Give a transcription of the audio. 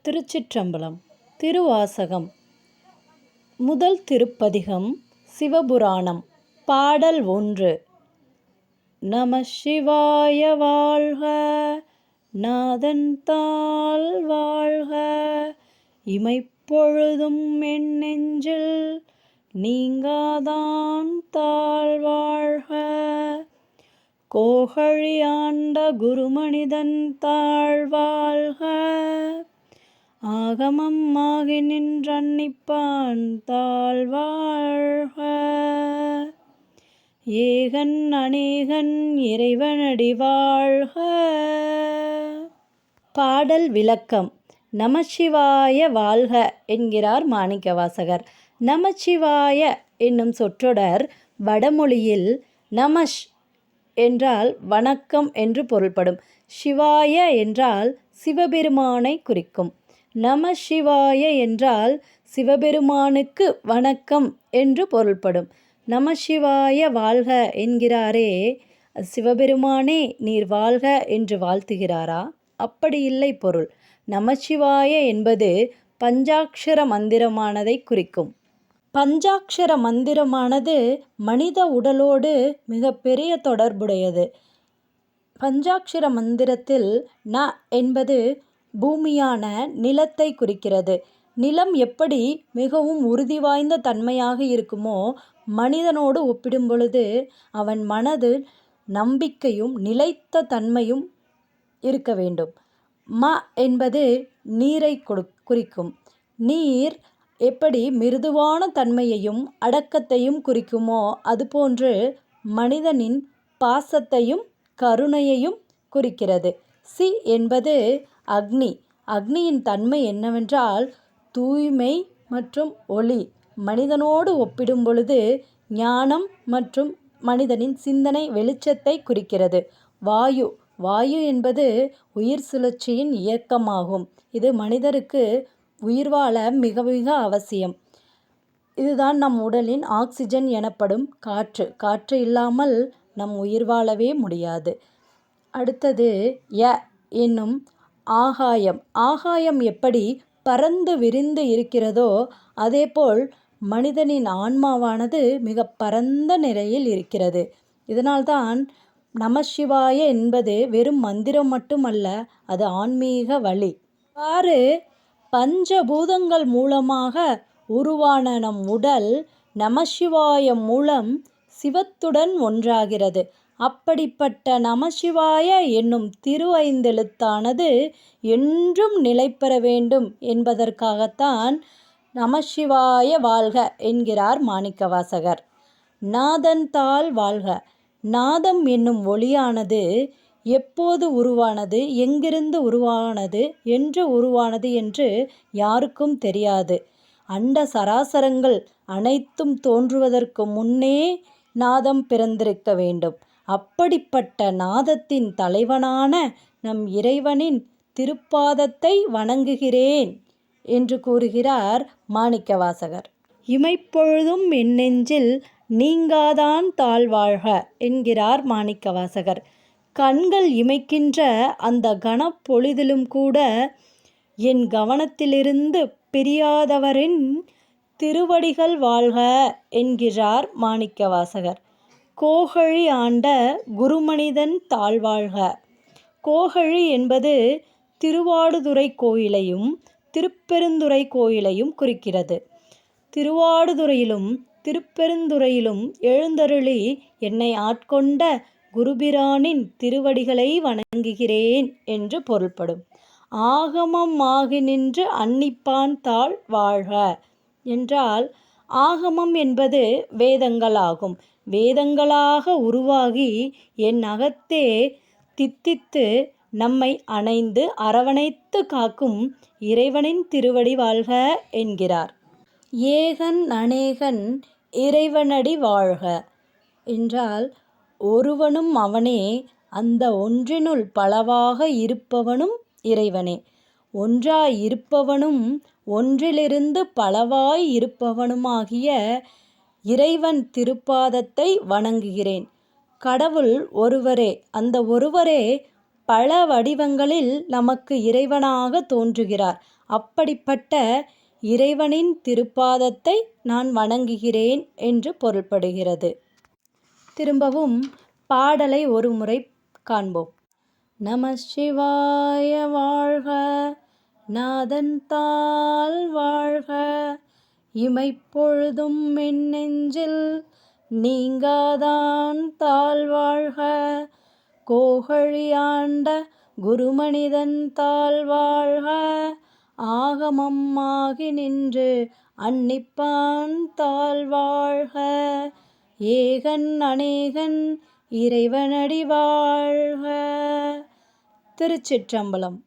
திருச்சிற்றம்பலம். திருவாசகம். முதல் திருப்பதிகம். சிவபுராணம். பாடல் 1. நம சிவாய வாழ்க, நாதன் தாள் வாழ்க, இமைப்பொழுதும் என் நெஞ்சில் நீங்காதான் தாள் வாழ்க, கோகழி ஆண்ட குருமனிதன் தாள் வாழ்க, ஆகமம் ஆகி நின்றன்னிப்பான் தாள் வாழ்க, ஏகன் அநேகன் இறைவனடி வாழ்க. பாடல் விளக்கம். நமசிவாய வாழ்க என்கிறார் மாணிக்கவாசகர். நமசிவாய என்னும் சொற்றொடர் வடமொழியில் நமஷ் என்றால் வணக்கம் என்று பொருள்படும். சிவாய என்றால் சிவபெருமானை குறிக்கும். நம சிவாய என்றால் சிவபெருமானுக்கு வணக்கம் என்று பொருள்படும். நம சிவாய வாழ்க என்கிறாரே, சிவபெருமானே நீர் வாழ்க என்று வாழ்த்துகிறாரா? அப்படி இல்லை பொருள். நமசிவாய என்பது பஞ்சாட்சர மந்திரமானதை குறிக்கும். பஞ்சாட்சர மந்திரமானது மனித உடலோடு மிக பெரிய தொடர்புடையது. பஞ்சாட்சர மந்திரத்தில் ந என்பது பூமியான நிலத்தை குறிக்கிறது. நிலம் எப்படி மிகவும் உறுதி வாய்ந்த தன்மையாக இருக்குமோ, மனிதனோடு ஒப்பிடும் பொழுது அவன் மனது நம்பிக்கையும் நிலைத்த தன்மையும் இருக்க வேண்டும். ம என்பது நீரை குறிக்கும். நீர் எப்படி மிருதுவான தன்மையையும் அடக்கத்தையும் குறிக்குமோ, அதுபோன்று மனிதனின் பாசத்தையும் கருணையையும் குறிக்கிறது. சி என்பது அக்னி. அக்னியின் தன்மை என்னவென்றால் தூய்மை மற்றும் ஒளி. மனிதனோடு ஒப்பிடும் பொழுது ஞானம் மற்றும் மனிதனின் சிந்தனை வெளிச்சத்தை குறிக்கிறது. வாயு. வாயு என்பது உயிர் சுழற்சியின் இயக்கமாகும். இது மனிதருக்கு உயிர் வாழ மிக மிக அவசியம். இதுதான் நம் உடலின் ஆக்சிஜன் எனப்படும் காற்று. காற்று இல்லாமல் நம் உயிர் வாழவே முடியாது. அடுத்தது ய என்னும் ஆகாயம். ஆகாயம் எப்படி பரந்து விரிந்து இருக்கிறதோ, அதேபோல் மனிதனின் ஆன்மாவானது மிக பரந்த நிலையில் இருக்கிறது. இதனால்தான் நமசிவாய என்பது வெறும் மந்திரம் மட்டுமல்ல, அது ஆன்மீக வழி. இவ்வாறு பஞ்சபூதங்கள் மூலமாக உருவான நம் உடல் நமசிவாயம் மூலம் சிவத்துடன் ஒன்றாகிறது. அப்படிப்பட்ட நமசிவாய என்னும் திருஐந்தெழுத்தானது என்றும் நிலை பெற வேண்டும் என்பதற்காகத்தான் நமசிவாய வாழ்க என்கிறார் மாணிக்கவாசகர். நாதன் தாள் வாழ்க. நாதம் என்னும் ஒளியானது எப்போது உருவானது, எங்கிருந்து உருவானது, என்று உருவானது என்று யாருக்கும் தெரியாது. அண்ட சராசரங்கள் அனைத்தும் தோன்றுவதற்கு முன்னே நாதம் பிறந்திருக்க வேண்டும். அப்படிப்பட்ட நாதத்தின் தலைவனான நம் இறைவனின் திருப்பாதத்தை வணங்குகிறேன் என்று கூறுகிறார் மாணிக்கவாசகர். இமைப்பொழுதும் என் நெஞ்சில் நீங்காதான் தாள் வாழ்க என்கிறார் மாணிக்கவாசகர். கண்கள் இமைக்கின்ற அந்த கணப்பொழுதிலும் கூட என் கவனத்திலிருந்து பிரியாதவரின் திருவடிகள் வாழ்க என்கிறார் மாணிக்கவாசகர். கோகழி ஆண்ட குருமனிதன் தாள் வாழ்க. கோகழி என்பது திருவாடுதுறை கோயிலையும் திருப்பெருந்துறை கோயிலையும் குறிக்கிறது. திருவாடுதுறையிலும் திருப்பெருந்துறையிலும் எழுந்தருளி என்னை ஆட்கொண்ட குருபிரானின் திருவடிகளை வணங்குகிறேன் என்று பொருள்படும். ஆகமம் ஆகி நின்று அன்னிப்பான் தாள் வாழ்க என்றால், ஆகமம் என்பது வேதங்களாகும். வேதங்களாக உருவாகி என் அகத்தே தித்தித்து நம்மை அணைந்து அரவணைத்து காக்கும் இறைவனின் திருவடி வாழ்க என்கிறார். ஏகன் அநேகன் இறைவனடி வாழ்க என்றால், ஒருவனும் அவனே, அந்த ஒன்றினுள் பலவாக இருப்பவனும் இறைவனே. ஒன்றாய் இருப்பவனும் ஒன்றிலிருந்து பலவாய் இருப்பவனுமாகிய இறைவன் திருப்பாதத்தை வணங்குகிறேன். கடவுள் ஒருவரே. அந்த ஒருவரே பல வடிவங்களில் நமக்கு இறைவனாக தோன்றுகிறார். அப்படிப்பட்ட இறைவனின் திருப்பாதத்தை நான் வணங்குகிறேன் என்று பொருள்படுகிறது. திரும்பவும் பாடலை ஒரு முறை காண்போம். நம சிவாய வாழ்க, நாதன் தாள் வாழ்க, இமைப்பொழுதும் என் நெஞ்சில் நீங்காதான் தாள் வாழ்க, கோகழியாண்ட குருமனிதன் தாள் வாழ்க, ஆகமம் ஆகி நின்று அன்னிப்பான் தாள் வாழ்க, ஏகன் அநேகன் இறைவனடி வாழ்க. திருச்சிற்றம்பலம்.